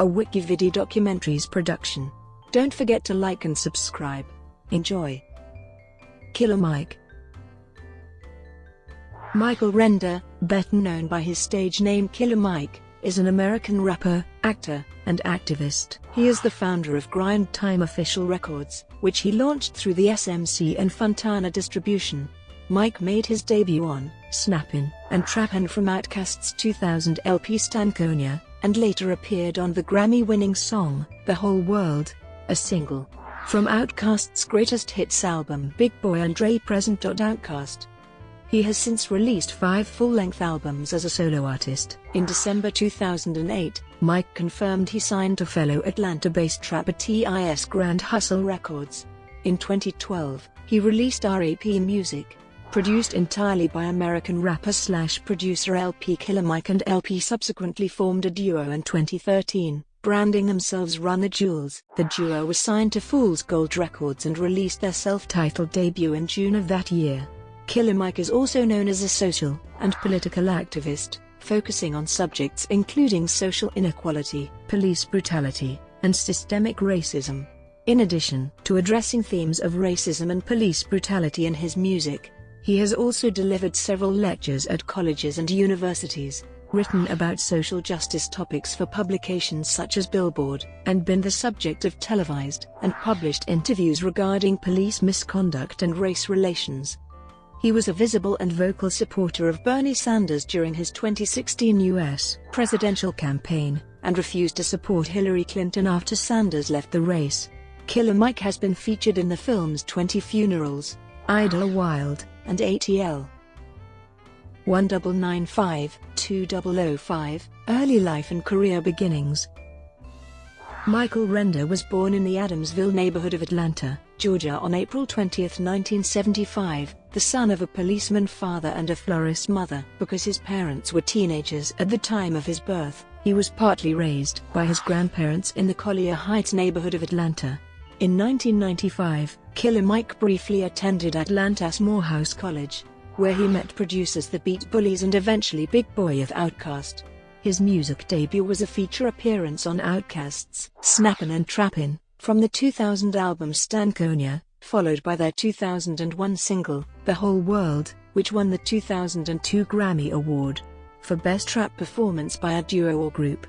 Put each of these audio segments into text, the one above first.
a WikiVidi documentaries production. Don't forget to like and subscribe. Enjoy. Killer Mike. Michael Render, better known by his stage name Killer Mike, is an American rapper, actor, and activist. He is the founder of Grind Time Official Records, which he launched through the SMC and Fontana Distribution. Mike made his debut on Snappin and Trappin from OutKast's 2000 LP Stankonia, and later appeared on the Grammy-winning song, The Whole World, a single from OutKast's greatest hits album Big Boy and R.A.P. OutKast. He has since released 5 full-length albums as a solo artist. In December 2008, Mike confirmed he signed to fellow Atlanta-based trapper TI's Grand Hustle Records. In 2012, he released R.A.P music, produced entirely by American rapper/producer LP. Killer Mike and LP subsequently formed a duo in 2013, branding themselves Run the Jewels. The duo was signed to Fool's Gold Records and released their self-titled debut in June of that year. Killer Mike is also known as a social and political activist, focusing on subjects including social inequality, police brutality, and systemic racism. In addition to addressing themes of racism and police brutality in his music, he has also delivered several lectures at colleges and universities, written about social justice topics for publications such as Billboard, and been the subject of televised and published interviews regarding police misconduct and race relations. He was a visible and vocal supporter of Bernie Sanders during his 2016 U.S. presidential campaign, and refused to support Hillary Clinton after Sanders left the race. Killer Mike has been featured in the films 20 Funerals, Idlewild, and ATL. 1995, 2005, Early Life and Career Beginnings. Michael Render was born in the Adamsville neighborhood of Atlanta, Georgia on April 20, 1975, the son of a policeman father and a florist mother. Because his parents were teenagers at the time of his birth, he was partly raised by his grandparents in the Collier Heights neighborhood of Atlanta. In 1995, Killer Mike briefly attended Atlanta's Morehouse College, where he met producers The Beat Bullies and eventually Big Boy of OutKast. His music debut was a feature appearance on OutKast's Snappin and Trappin from the 2000 album Stankonia, followed by their 2001 single, The Whole World, which won the 2002 Grammy Award for Best Trap Performance by a Duo or Group.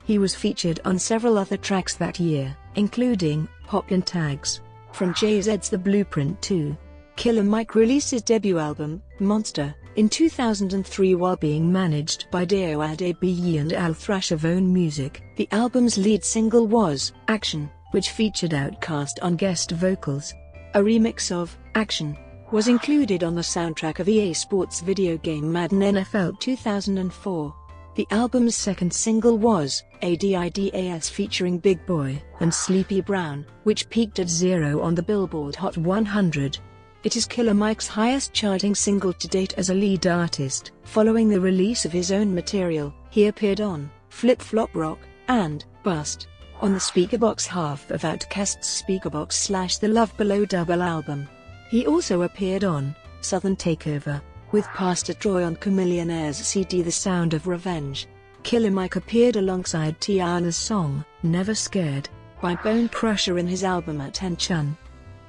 He was featured on several other tracks that year, including Poppin' Tags from Jay-Z's The Blueprint 2. Killer Mike released his debut album, Monster, in 2003 while being managed by R.A.P and Al Thrash of Own Music. The album's lead single was Action, which featured OutKast on guest vocals. A remix of Action was included on the soundtrack of EA Sports video game Madden NFL 2004. The album's second single was Adidas featuring Big Boy and Sleepy Brown, which peaked at 0 on the Billboard Hot 100. It is Killer Mike's highest charting single to date as a lead artist. Following the release of his own material, he appeared on Flip Flop Rock and Bust on the Speakerbox half of OutKast's Speakerbox / The Love Below double album. He also appeared on Southern Takeover with Pastor Troy on Chamillionaire's CD The Sound of Revenge. Killer Mike appeared alongside T.I. on the song Never Scared by Bone Crusher in his album Attention.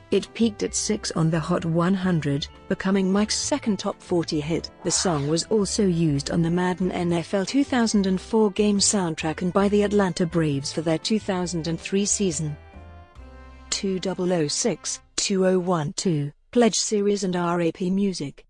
It peaked at 6 on the Hot 100, becoming Mike's second top 40 hit. The song was also used on the Madden NFL 2004 game soundtrack and by the Atlanta Braves for their 2003 season. 2006, 2012, Pledge Series and R.A.P music.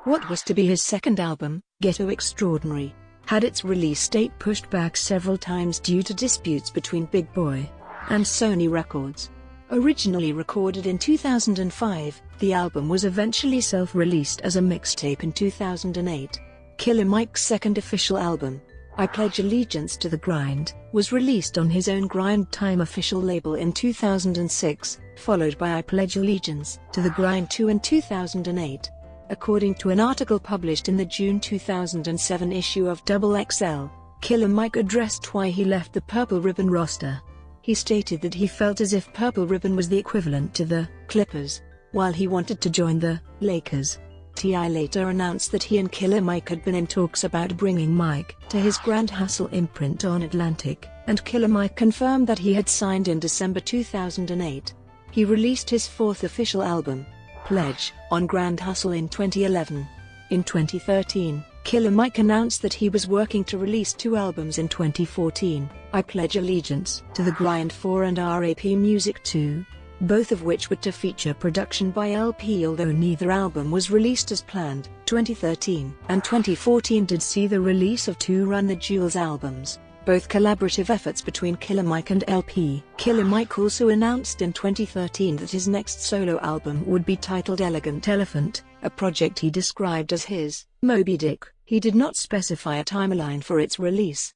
What was to be his second album, Ghetto Extraordinary, had its release date pushed back several times due to disputes between Big Boy and Sony Records. Originally recorded in 2005, the album was eventually self-released as a mixtape in 2008. Killer Mike's second official album, I Pledge Allegiance to the Grind, was released on his own Grind Time official label in 2006, followed by I Pledge Allegiance to the Grind 2 in 2008. According to an article published in the June 2007 issue of XXL, Killer Mike addressed why he left the Purple Ribbon roster. He stated that he felt as if Purple Ribbon was the equivalent to the Clippers, while he wanted to join the Lakers. T.I. later announced that he and Killer Mike had been in talks about bringing Mike to his Grand Hustle imprint on Atlantic, and Killer Mike confirmed that he had signed in December 2008. He released his fourth official album, Pledge, on Grand Hustle in 2011. In 2013, Killer Mike announced that he was working to release 2 albums in 2014, I Pledge Allegiance to the Grind 4 and R.A.P. Music 2, both of which were to feature production by LP, although neither album was released as planned. 2013 and 2014 did see the release of 2 Run the Jewels albums, both collaborative efforts between Killer Mike and LP. Killer Mike also announced in 2013 that his next solo album would be titled Elegant Elephant, a project he described as his Moby Dick. He did not specify a timeline for its release.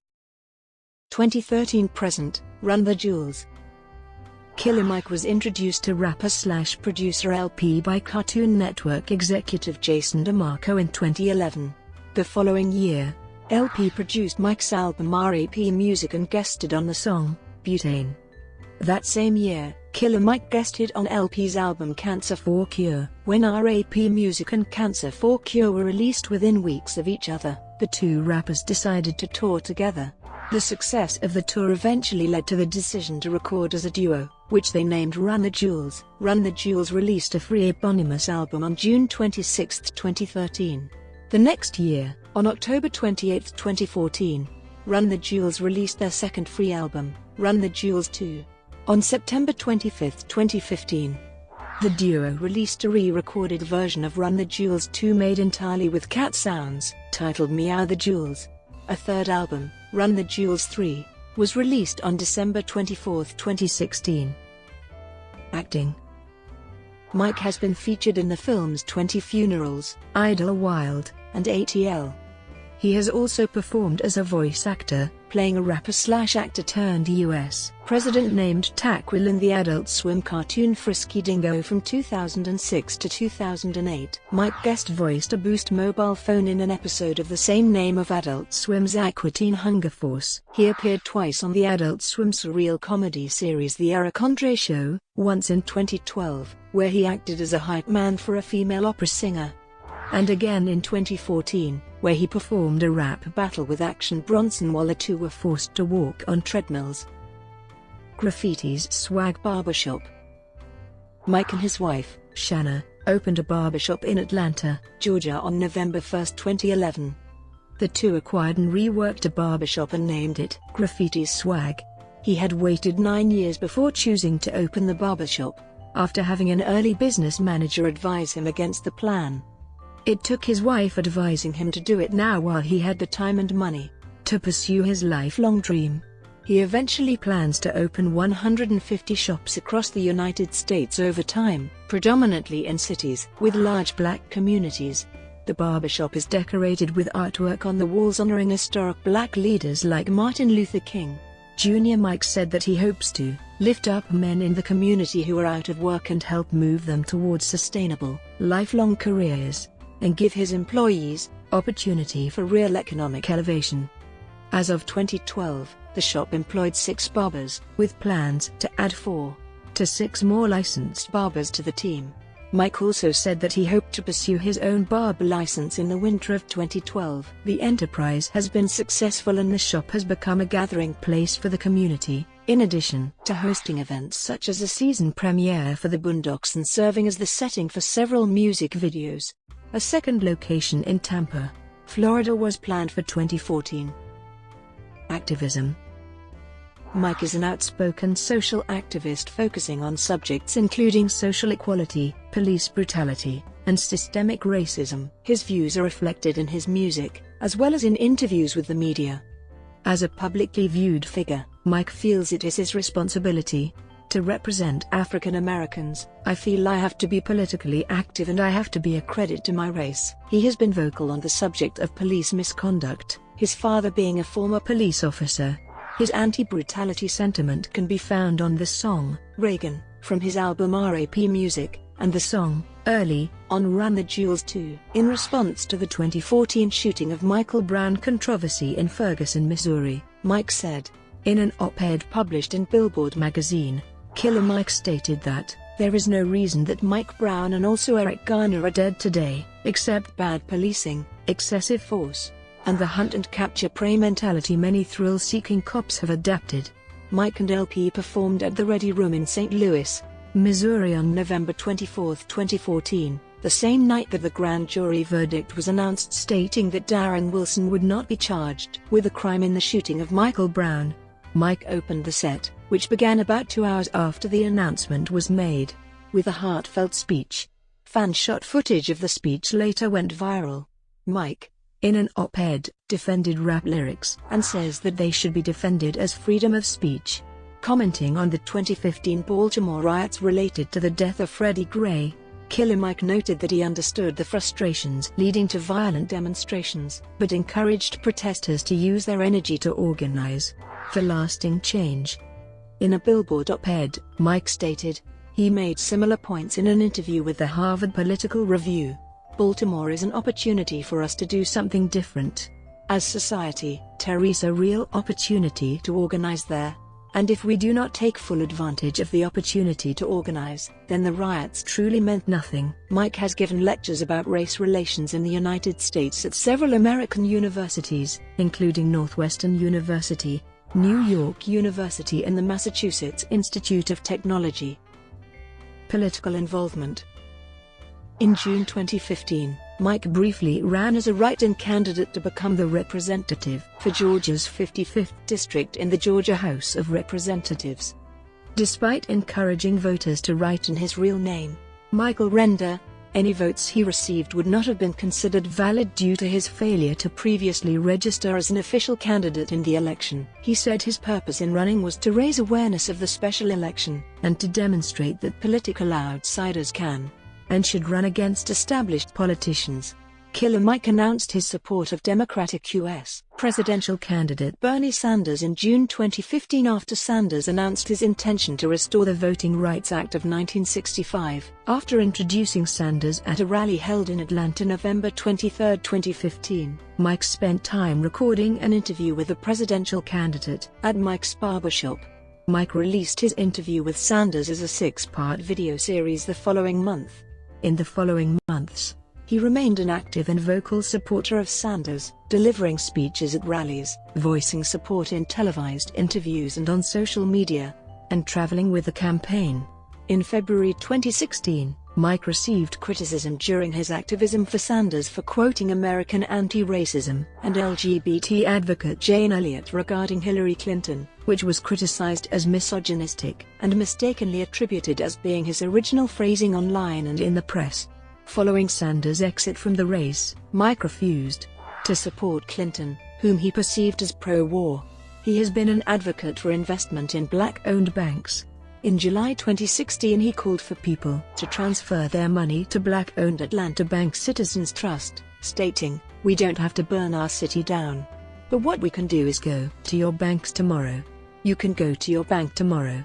2013 present, Run the Jewels. Killer Mike was introduced to rapper/producer LP by Cartoon Network executive Jason DeMarco in 2011. The following year, LP produced Mike's album R.A.P. Music and guested on the song, Butane. That same year, Killer Mike guested on LP's album Cancer for Cure. When R.A.P. Music and Cancer for Cure were released within weeks of each other, the 2 rappers decided to tour together. The success of the tour eventually led to the decision to record as a duo, which they named Run the Jewels. Run the Jewels released a free eponymous album on June 26, 2013. The next year, on October 28, 2014, Run the Jewels released their second free album, Run the Jewels 2. On September 25, 2015, the duo released a re-recorded version of Run the Jewels 2 made entirely with cat sounds, titled Meow the Jewels. A third album, Run the Jewels 3, was released on December 24, 2016. Acting. Mike has been featured in the films 20 Funerals, Idlewild, and ATL. He has also performed as a voice actor, playing a rapper/actor turned US president named Taquil in the Adult Swim cartoon Frisky Dingo from 2006 to 2008. Mike guest voiced a Boost mobile phone in an episode of the same name of Adult Swim's Aqua Teen Hunger Force. He appeared twice on the Adult Swim surreal comedy series The Eric Andre Show, once in 2012, where he acted as a hype man for a female opera singer, and again in 2014, where he performed a rap battle with Action Bronson while the two were forced to walk on treadmills. Graffitis swag barbershop. Mike and his wife, Shanna, opened a barbershop in Atlanta, Georgia on November 1, 2011. The two acquired and reworked a barbershop and named it Graffitis Swag. He had waited 9 years before choosing to open the barbershop, after having an early business manager advise him against the plan. It took his wife advising him to do it now while he had the time and money to pursue his lifelong dream. He eventually plans to open 150 shops across the United States over time, predominantly in cities with large black communities. The barbershop is decorated with artwork on the walls honoring historic black leaders like Martin Luther King Jr. Mike said that he hopes to lift up men in the community who are out of work and help move them towards sustainable, lifelong careers, and give his employees opportunity for real economic elevation. As of 2012, the shop employed 6 barbers, with plans to add 4 to 6 more licensed barbers to the team. Mike also said that he hoped to pursue his own barber license in the winter of 2012. The enterprise has been successful and the shop has become a gathering place for the community, in addition to hosting events such as a season premiere for the Boondocks and serving as the setting for several music videos. A second location in Tampa, Florida was planned for 2014. Activism. Mike is an outspoken social activist focusing on subjects including social equality, police brutality, and systemic racism. His views are reflected in his music, as well as in interviews with the media. As a publicly viewed figure, Mike feels it is his responsibility to represent African Americans. "I feel I have to be politically active and I have to be a credit to my race." He has been vocal on the subject of police misconduct, his father being a former police officer. His anti-brutality sentiment can be found on the song, Reagan, from his album R.A.P. Music, and the song, Early, on Run the Jewels 2. In response to the 2014 shooting of Michael Brown controversy in Ferguson, Missouri, Mike said, in an op-ed published in Billboard magazine, Killer Mike stated that, There is no reason that Mike Brown and also Eric Garner are dead today, except bad policing, excessive force, and the hunt and capture prey mentality many thrill-seeking cops have adapted. Mike and LP performed at the Ready Room in St. Louis, Missouri on November 24, 2014, the same night that the grand jury verdict was announced stating that Darren Wilson would not be charged with a crime in the shooting of Michael Brown. Mike opened the set, which began about 2 hours after the announcement was made, with a heartfelt speech. Fan-shot footage of the speech later went viral. Mike, in an op-ed, defended rap lyrics and says that they should be defended as freedom of speech. Commenting on the 2015 Baltimore riots related to the death of Freddie Gray, Killer Mike noted that he understood the frustrations leading to violent demonstrations, but encouraged protesters to use their energy to organize for lasting change. In a Billboard op-ed, Mike stated, he made similar points in an interview with the Harvard Political Review. Baltimore is an opportunity for us to do something different. As society, there is a real opportunity to organize there. And if we do not take full advantage of the opportunity to organize, then the riots truly meant nothing. Mike has given lectures about race relations in the United States at several American universities, including Northwestern University, New York University and the Massachusetts Institute of Technology. Political involvement. In June 2015, Mike briefly ran as a write-in candidate to become the representative for Georgia's 55th district in the Georgia House of Representatives. Despite encouraging voters to write in his real name, Michael Render, any votes he received would not have been considered valid due to his failure to previously register as an official candidate in the election. He said his purpose in running was to raise awareness of the special election, and to demonstrate that political outsiders can and should run against established politicians. Killer Mike announced his support of Democratic U.S. presidential candidate Bernie Sanders in June 2015 after Sanders announced his intention to restore the Voting Rights Act of 1965. After introducing Sanders at a rally held in Atlanta November 23, 2015, Mike spent time recording an interview with the presidential candidate at Mike's Barbershop. Mike released his interview with Sanders as a 6-part video series the following month. In the following months, he remained an active and vocal supporter of Sanders, delivering speeches at rallies, voicing support in televised interviews and on social media, and traveling with the campaign. In February 2016, Mike received criticism during his activism for Sanders for quoting American anti-racism and LGBT advocate Jane Elliott regarding Hillary Clinton, which was criticized as misogynistic and mistakenly attributed as being his original phrasing online and in the press. Following Sanders' exit from the race, Mike refused to support Clinton, whom he perceived as pro-war. He has been an advocate for investment in black-owned banks. In July 2016 he called for people to transfer their money to black-owned Atlanta bank Citizens Trust, stating, "We don't have to burn our city down. But what we can do is go to your banks tomorrow. You can go to your bank tomorrow.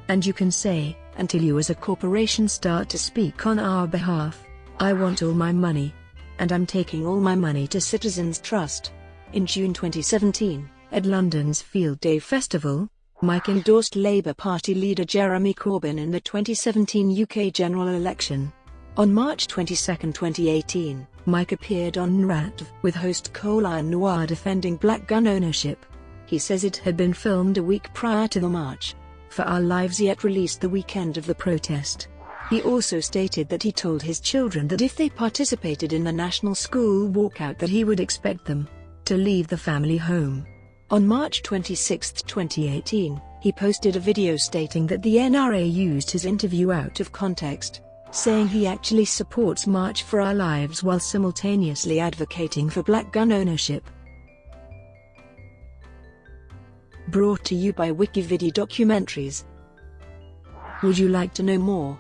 And you can say, until you as a corporation start to speak on our behalf, I want all my money. And I'm taking all my money to Citizens Trust." In June 2017, at London's Field Day Festival, Mike endorsed Labour Party leader Jeremy Corbyn in the 2017 UK general election. On March 22, 2018, Mike appeared on R.A.P with host Cole Iron Noir defending black gun ownership. He says it had been filmed a week prior to the March for Our Lives yet released the weekend of the protest. He also stated that he told his children that if they participated in the national school walkout that he would expect them to leave the family home. On March 26, 2018, he posted a video stating that the NRA used his interview out of context, saying he actually supports March for Our Lives while simultaneously advocating for black gun ownership. Brought to you by WikiVidi documentaries. Would you like to know more?